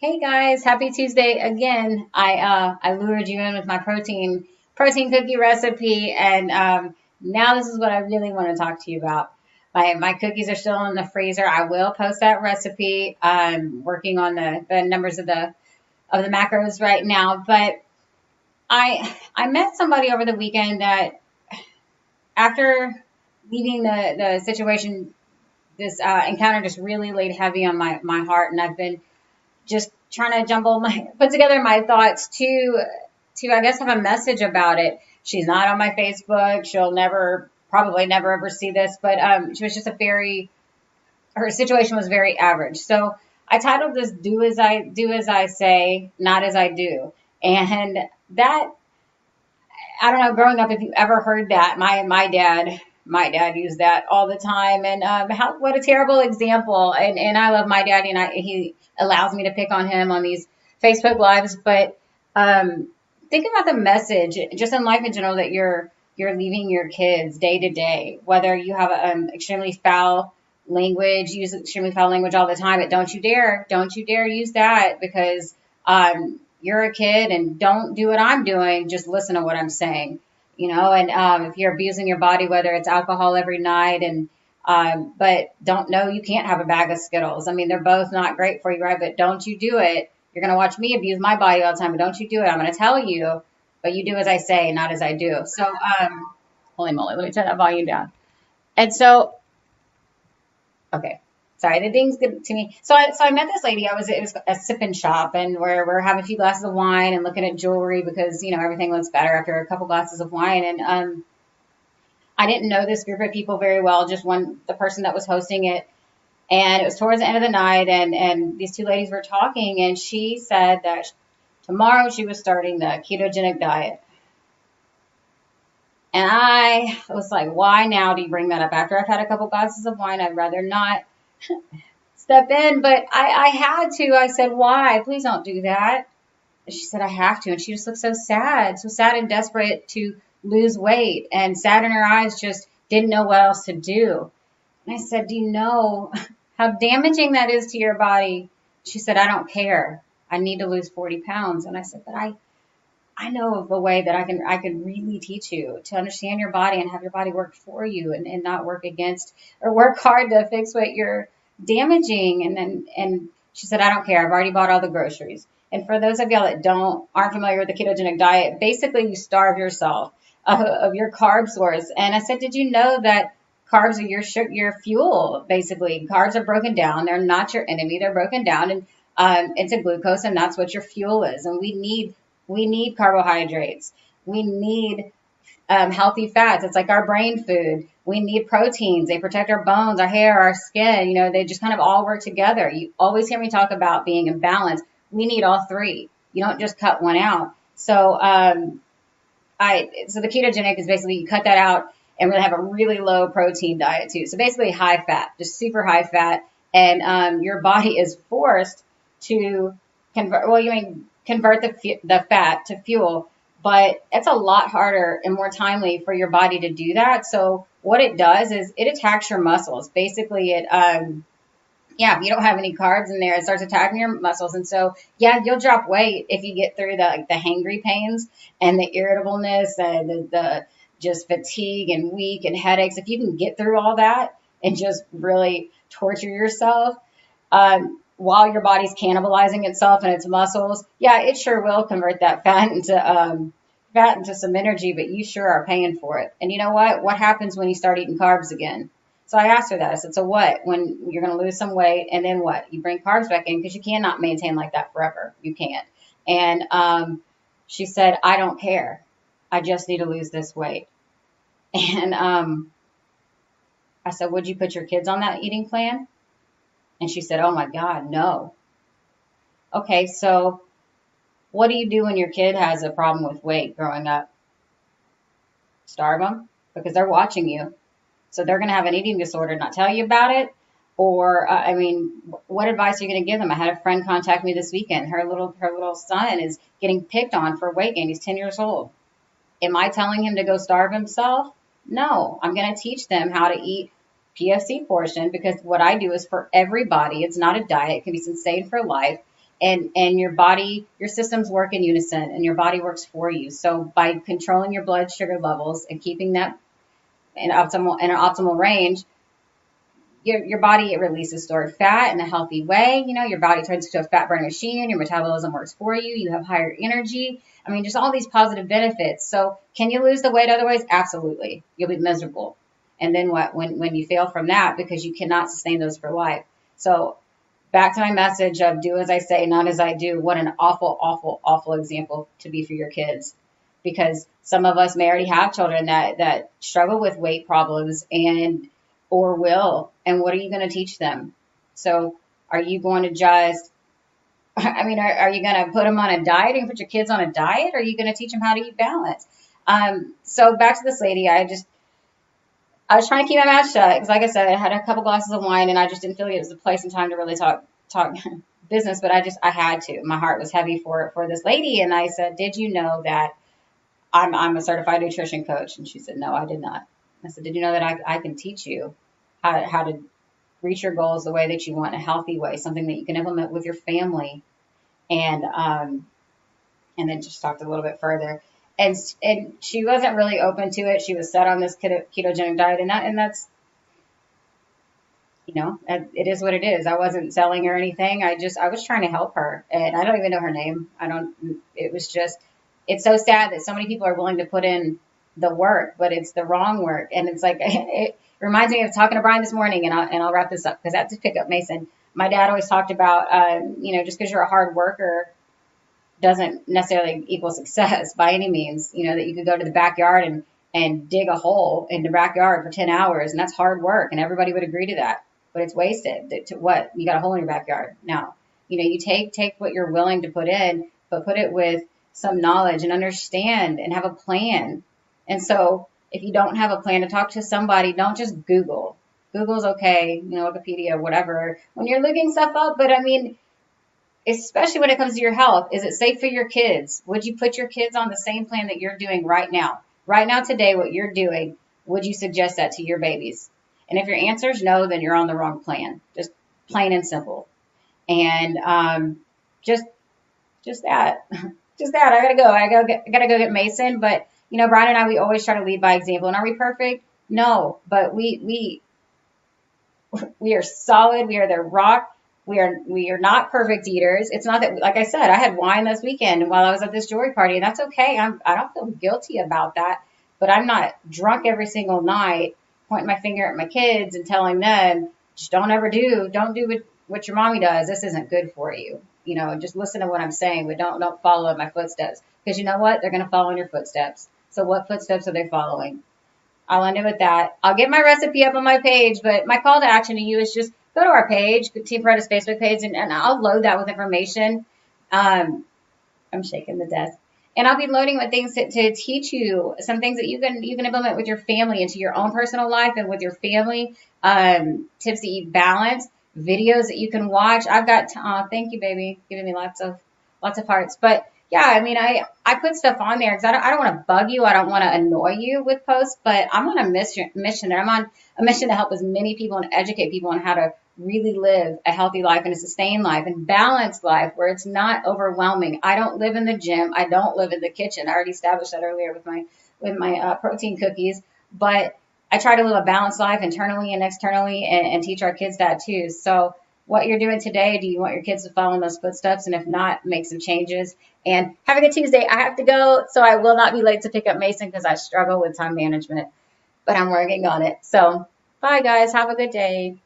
Hey guys, happy Tuesday again. I lured you in with my protein cookie recipe, and now this is what I really want to talk to you about. My cookies are still in the freezer. I will post that recipe. I'm working on the numbers of the macros right now, but I met somebody over the weekend that after leaving the situation, this encounter just really laid heavy on my heart, and I've been just trying to put together my thoughts to I guess have a message about it. She's not on my Facebook. She'll probably never ever see this, but she was just her situation was very average. So I titled this Do As I Say, Not As I Do. And that, I don't know, growing up, if you ever heard that, my dad used that all the time, and what a terrible example. And I love my daddy, and he allows me to pick on him on these Facebook lives. But think about the message, just in life in general, that you're leaving your kids day to day. Whether you have extremely foul language, use extremely foul language all the time, but don't you dare use that, because you're a kid, and don't do what I'm doing. Just listen to what I'm saying, and if you're abusing your body, whether it's alcohol every night, and but don't know you can't have a bag of Skittles. I mean, they're both not great for you, right? But don't you do it. You're going to watch me abuse my body all the time, but don't you do it. I'm going to tell you, but you do as I say, not as I do. So, holy moly, let me turn that volume down. And so, okay. Sorry, the ding's good to me. So I met this lady. It was a sip and shop, and we're having a few glasses of wine and looking at jewelry, because everything looks better after a couple glasses of wine. And I didn't know this group of people very well, just the person that was hosting it. And it was towards the end of the night, and these two ladies were talking, and she said that tomorrow she was starting the ketogenic diet. And I was like, why now do you bring that up? After I've had a couple glasses of wine, I'd rather not step in, but I had to. I said, why? Please don't do that. And she said, I have to. And she just looked so sad and desperate to lose weight, and sad in her eyes, just didn't know what else to do. And I said, do you know how damaging that is to your body? She said, I don't care. I need to lose 40 pounds. And I said, but I know of a way that I can really teach you to understand your body and have your body work for you, and not work against or work hard to fix what you're damaging. And she said, I don't care. I've already bought all the groceries. And for those of y'all that aren't familiar with the ketogenic diet, basically you starve yourself of your carb source. And I said, did you know that carbs are your fuel? Basically, carbs are broken down. They're not your enemy. They're broken down into glucose, and that's what your fuel is. And we need carbohydrates. We need healthy fats. It's like our brain food. We need proteins. They protect our bones, our hair, our skin. They just kind of all work together. You always hear me talk about being in balance. We need all three. You don't just cut one out. So so the ketogenic is basically you cut that out and really have a really low protein diet too. So basically high fat, just super high fat, and your body is forced to convert. Well, convert the fat to fuel, but it's a lot harder and more timely for your body to do that. So what it does is it attacks your muscles. Basically, if you don't have any carbs in there, it starts attacking your muscles. And so, you'll drop weight if you get through the hangry pains and the irritableness and the just fatigue and weak and headaches. If you can get through all that and just really torture yourself, while your body's cannibalizing itself and its muscles, it sure will convert that fat into some energy, but you sure are paying for it. And you know what? What happens when you start eating carbs again? So I asked her that. I said, so what? When you're going to lose some weight, and then what? You bring carbs back in, because you cannot maintain like that forever. You can't. And she said, I don't care. I just need to lose this weight. And I said, would you put your kids on that eating plan? And she said, oh my God, no. Okay, so what do you do when your kid has a problem with weight growing up? Starve them, because they're watching you. So they're going to have an eating disorder, not tell you about it. Or, what advice are you going to give them? I had a friend contact me this weekend. Her little son is getting picked on for weight gain. He's 10 years old. Am I telling him to go starve himself? No, I'm going to teach them how to eat PFC portion, because what I do is for everybody. It's not a diet. It can be sustained for life. and your body, your systems work in unison, and your body works for you. So by controlling your blood sugar levels and keeping that in an optimal range, your body, it releases stored fat in a healthy way. You know, your body turns into a fat burning machine. Your metabolism works for you. You have higher energy. I mean, just all these positive benefits. So can you lose the weight otherwise? Absolutely. You'll be miserable. And then what? When you fail from that, because you cannot sustain those for life. So back to my message of do as I say, not as I do. What an awful, awful, awful example to be for your kids. Because some of us may already have children that struggle with weight problems and or will. And what are you going to teach them? So are you going to just, I mean, are you going to put them on a diet? Are you going to put your kids on a diet? Or are you going to teach them how to eat balance? So back to this lady, I was trying to keep my mouth shut because, like I said, I had a couple glasses of wine and I just didn't feel like it was the place and time to really talk business. But I had to. My heart was heavy for this lady, and I said, "Did you know that I'm a certified nutrition coach?" And she said, "No, I did not." I said, "Did you know that I can teach you how to reach your goals the way that you want, in a healthy way, something that you can implement with your family?" And then just talked a little bit further. And she wasn't really open to it. She was set on this ketogenic diet, and that's, you know, it is what it is. I wasn't selling her anything. I was trying to help her, and I don't even know her name. It was just, it's so sad that so many people are willing to put in the work, but it's the wrong work. And it's like, it reminds me of talking to Brian this morning, and I'll wrap this up because I have to pick up Mason. My dad always talked about, you know, just because you're a hard worker doesn't necessarily equal success by any means. You know, that you could go to the backyard and dig a hole in the backyard for 10 hours, and that's hard work, and everybody would agree to that. But it's wasted. To what? You got a hole in your backyard. Now, you know, you take what you're willing to put in, but put it with some knowledge and understand and have a plan. And so if you don't have a plan, to talk to somebody, don't just Google. Google's okay, you know, Wikipedia, whatever, when you're looking stuff up. But I mean, especially when it comes to your health, is it safe for your kids? Would you put your kids on the same plan that you're doing right now? Right now, today, what you're doing, would you suggest that to your babies? And if your answer is no, then you're on the wrong plan. Just plain and simple. And just that. Just that. I gotta go get Mason. But you know, Brian and I, we always try to lead by example. And are we perfect? No. But we are solid. We are the rock. We are not perfect eaters. It's not that, like I said, I had wine this weekend while I was at this jewelry party, and that's okay. I don't feel guilty about that. But I'm not drunk every single night, pointing my finger at my kids and telling them, just don't do what your mommy does. This isn't good for you. You know, just listen to what I'm saying, but don't follow in my footsteps. Because you know what? They're going to follow in your footsteps. So what footsteps are they following? I'll end it with that. I'll get my recipe up on my page, but my call to action to you is just go to our page, Team Paredes Facebook page, and I'll load that with information. I'm shaking the desk. And I'll be loading with things to teach you some things that you can implement with your family into your own personal life and with your family. Tips to eat balance, videos that you can watch. I've got, thank you, baby, giving me lots of hearts. But yeah, I mean, I put stuff on there because I don't want to bug you. I don't want to annoy you with posts, but I'm on a mission there. I'm on a mission to help as many people and educate people on how to really live a healthy life and a sustained life and balanced life where it's not overwhelming. I don't live in the gym. I don't live in the kitchen. I already established that earlier with my protein cookies, but I try to live a balanced life internally and externally and teach our kids that too. So what you're doing today, do you want your kids to follow in those footsteps? And if not, make some changes. And have a good Tuesday. I have to go, so I will not be late to pick up Mason because I struggle with time management, but I'm working on it. So bye, guys. Have a good day.